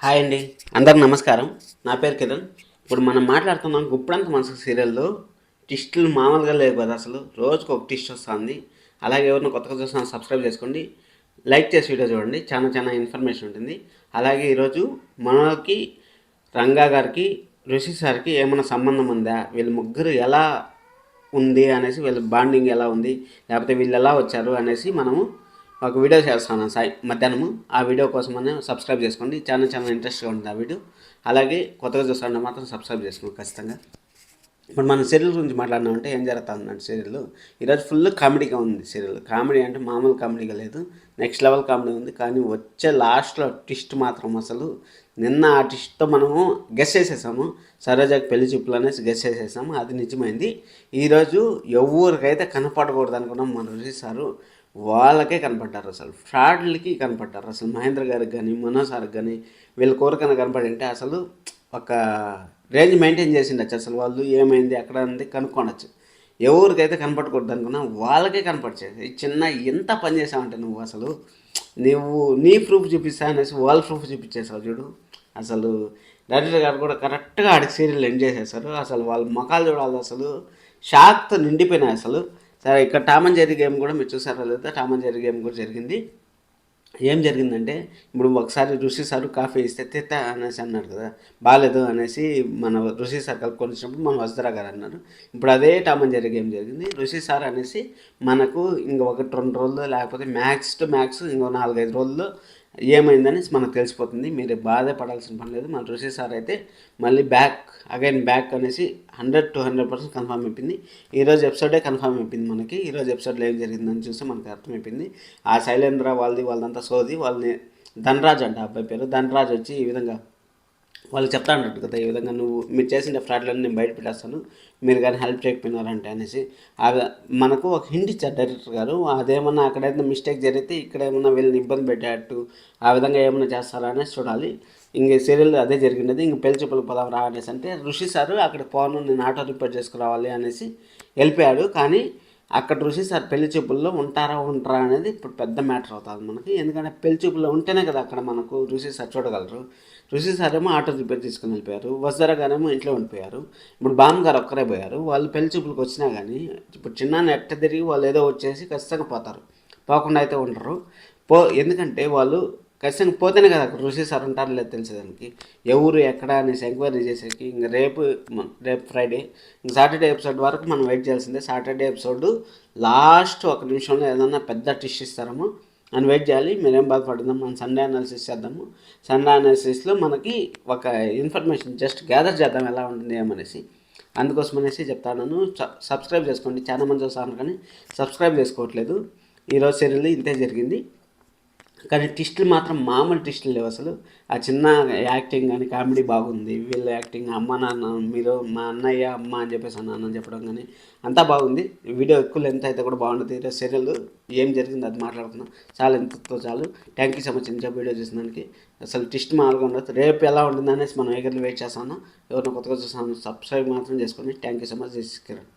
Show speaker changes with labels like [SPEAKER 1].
[SPEAKER 1] Hi అండి, అందరికి నమస్కారం. నా పేరు కిరణ్. ఇప్పుడు మనం మాట్లాడుతున్నాం గుప్పుడంత మనసు సీరియల్లో ట్విస్టులు మామూలుగా లేవు కదా. అసలు రోజుకు ఒక ట్విస్ట్ వస్తుంది. అలాగే ఎవరిని కొత్తగా చూస్తున్నా సబ్స్క్రైబ్ చేసుకోండి, లైక్ చేసి వీడియో చూడండి, చాలా చాలా ఇన్ఫర్మేషన్ ఉంటుంది. అలాగే ఈరోజు మనకి రంగా గారికి ఋషి సార్కి ఏమైనా సంబంధం ఉందా, వీళ్ళ ముగ్గురు ఎలా ఉంది అనేసి, వీళ్ళ బాండింగ్ ఎలా ఉంది, లేకపోతే వీళ్ళు ఎలా వచ్చారు అనేసి మనము ఒక వీడియో చేస్తాను మధ్యాహ్నము. ఆ వీడియో కోసమనే సబ్స్క్రైబ్ చేసుకోండి, చాలా చాలా ఇంట్రెస్ట్గా ఉంటుంది ఆ వీడియో. అలాగే కొత్తగా చూస్తుంటే మాత్రం సబ్స్క్రైబ్ చేసుకోండి ఖచ్చితంగా. ఇప్పుడు మనం సీరియల్ గురించి మాట్లాడినామంటే ఏం జరుగుతుందంటే, సీరియల్ ఈరోజు ఫుల్ కామెడీగా ఉంది. సీరియల్ కామెడీ అంటే మామూలు కామెడీగా లేదు, నెక్స్ట్ లెవెల్ కామెడీ ఉంది. కానీ వచ్చే లాస్ట్లో ట్విస్ట్ మాత్రం అసలు, నిన్న ఆ ట్విస్ట్తో మనము గెస్ చేసేసాము. సరోజాకి పెళ్లి చూపులు అనేసి గెస్ చేసేసాము, అది నిజమైంది. ఈరోజు ఎవరికైతే కనపడకూడదు అనుకున్నాం మన ఋషి సారు, వాళ్ళకే కనపడ్డారు. అసలు ఫ్రాడ్లకి కనపడ్డారు. అసలు మహేంద్ర గారికి కానీ మనోజ్ సార్కి కానీ వీళ్ళ కోరికన కనపడి అంటే అసలు ఒక రేంజ్ మెయింటైన్ చేసిండొచ్చు. అసలు వాళ్ళు ఏమైంది అక్కడ ఉంది కనుక్కోనొచ్చు. ఎవరికైతే కనపడకూడదు అనుకున్నా వాళ్ళకే కనపడిచేది. చిన్న ఎంత పని చేసావంటే నువ్వు అసలు, నువ్వు నీ ప్రూఫ్ చూపిస్తా అనేసి వాళ్ళ ప్రూఫ్ చూపించేసావు చూడు. అసలు డైరెక్టర్ గారు కూడా కరెక్ట్గా ఆడికి సీరియల్ ఎండ్ చేసేసారు. అసలు వాళ్ళ ముఖాలు చూడాలి, అసలు షాక్తో నిండిపోయినాయి అసలు. సరే, ఇక్కడ టామ్ అండ్ జెర్రీ గేమ్ కూడా మీరు చూసారా లేదా? టామ్ అండ్ జెర్రీ గేమ్ కూడా జరిగింది. ఏం జరిగిందంటే, ఇప్పుడు ఒకసారి ఋషి సారు కాఫీ ఇస్తే తిత్త అనేసి అన్నాడు కదా, బాగాలేదు అనేసి మన ఋషి సార్ కలుపుకొని వచ్చినప్పుడు మన వసుధర గారు అన్నారు. ఇప్పుడు అదే టామ్ అండ్ జెర్రీ గేమ్ జరిగింది. ఋషి సార్ అనేసి మనకు ఇంక 1-2 రోజుల్లో, లేకపోతే మ్యాక్స్ టు మ్యాక్స్ ఇంకో 4-5 రోజుల్లో ఏమైందని మనకు తెలిసిపోతుంది. మీరు బాధపడాల్సిన పని లేదు. మన ఋషి సార్ అయితే మళ్ళీ బ్యాక్ అనేసి 100-100% కన్ఫర్మ్ అయిపోయింది. ఈరోజు ఎపిసోడే కన్ఫర్మ్ అయిపోయింది మనకి. ఈరోజు ఎపిసోడ్లో ఏం జరిగిందని చూస్తే మనకు అర్థమైపోయింది. ఆ శైలేంద్ర వాళ్ళదంతా సోది. వాళ్ళని ధనరాజ్ అంట అబ్బాయి పేరు, ధనరాజ్ వచ్చి ఈ విధంగా వాళ్ళు చెప్తా అన్నట్టు కదా, ఈ విధంగా మీరు చేసిన ఫ్రాడ్లను నేను బయట పెట్టేస్తాను, మీరు కానీ హెల్ప్ చేయకపోయినారంటే అనేసి మనకు ఒక హింట్ ఇచ్చారు డైరెక్టర్ గారు. అదేమన్నా అక్కడైతే మిస్టేక్ జరిగితే ఇక్కడ ఏమన్నా వీళ్ళని ఇబ్బంది పెట్టేటట్టు ఆ విధంగా ఏమైనా చేస్తారా అనేసి చూడాలి. ఇంక సీరియల్ అదే జరిగినది. ఇంక పెళ్లి చూపులకు పోదాం రా అనేసి అంటే ఋషి సారు అక్కడ పోను, నేను ఆటో రిపేర్ చేసుకురావాలి అనేసి వెళ్ళిపోయాడు. కానీ అక్కడ ఋషి సార్ పెళ్లి చూపుల్లో ఉంటారా అనేది ఇప్పుడు పెద్ద మ్యాటర్ అవుతుంది మనకి. ఎందుకంటే పెళ్లి చూపుల్లో ఉంటేనే కదా అక్కడ మనకు ఋషి సార్ చూడగలరు. ఋషి సార్ ఏమో ఆటో రిపేర్ తీసుకుని వెళ్ళిపోయారు, వసుధర గారేమో ఇంట్లో ఉండిపోయారు. ఇప్పుడు బామ్మ గారు ఒక్కరే పోయారు. వాళ్ళు పెళ్లి చూపులకు వచ్చినా కానీ ఇప్పుడు చిన్న ఎట్ట తిరిగి వాళ్ళు ఏదో వచ్చేసి ఖచ్చితంగా పోతారు, పోకుండా అయితే ఉండరు. ఎందుకంటే వాళ్ళు ఖచ్చితంగా పోతేనే కదా అక్కడ ఋషి సార్ ఉంటారు లేదు తెలిసేదానికి. ఎవరు ఎక్కడ అనేసి ఎంక్వైరీ చేసేకి ఇంక రేపు ఫ్రైడే, ఇంక సాటర్డే ఎపిసోడ్ వరకు మనం వెయిట్ చేయాల్సిందే. సాటర్డే ఎపిసోడ్ లాస్ట్ 1 నిమిషంలో ఏదన్నా పెద్ద టిష్ ఇస్తారేమో అని వెయిట్ చేయాలి. మీరేం బాధపడుతున్నాం, మనం సండే అనాలిసిస్ చేద్దాము. సండే అనాలిసిస్లో మనకి ఒక ఇన్ఫర్మేషన్ జస్ట్ గ్యాదర్ చేద్దాం ఎలా ఉంటుంది ఏమనేసి. అందుకోసం అనేసి చెప్తాను. సబ్స్క్రైబ్ చేసుకోండి. చాలా మంది చూస్తాను కానీ సబ్స్క్రైబ్ చేసుకోవట్లేదు. ఈరోజు సీరియల్ ఇంతే జరిగింది. కానీ ట్విస్టులు మాత్రం మామూలు ట్విస్టులు లేవు అసలు. ఆ చిన్న యాక్టింగ్ కానీ కామెడీ బాగుంది. వీళ్ళ యాక్టింగ్, అమ్మ నాన్న మీరు మా అన్నయ్య అమ్మ అని చెప్పేసి అన్నానని చెప్పడం కానీ అంతా బాగుంది. వీడియో ఎక్కువ లెంత్ అయితే కూడా బాగుంటుంది. ఈరోజు సీరియల్ ఏం జరిగింది అది మాట్లాడుతున్నాం. చాలా ఎంతతో చాలు. థ్యాంక్ యూ సో మచ్ ఇంత వీడియో చూసినందుకు. అసలు ట్విస్ట్ మామూలుగా ఉండదు. రేపు ఎలా ఉంటుంది అనేసి మనం ఎగర్లు వెయిట్ చేస్తాను. ఎవరిని కొత్తగా చూస్తాను సబ్స్క్రైబ్ మాత్రం చేసుకోండి. Thank you so much. This is Kiran.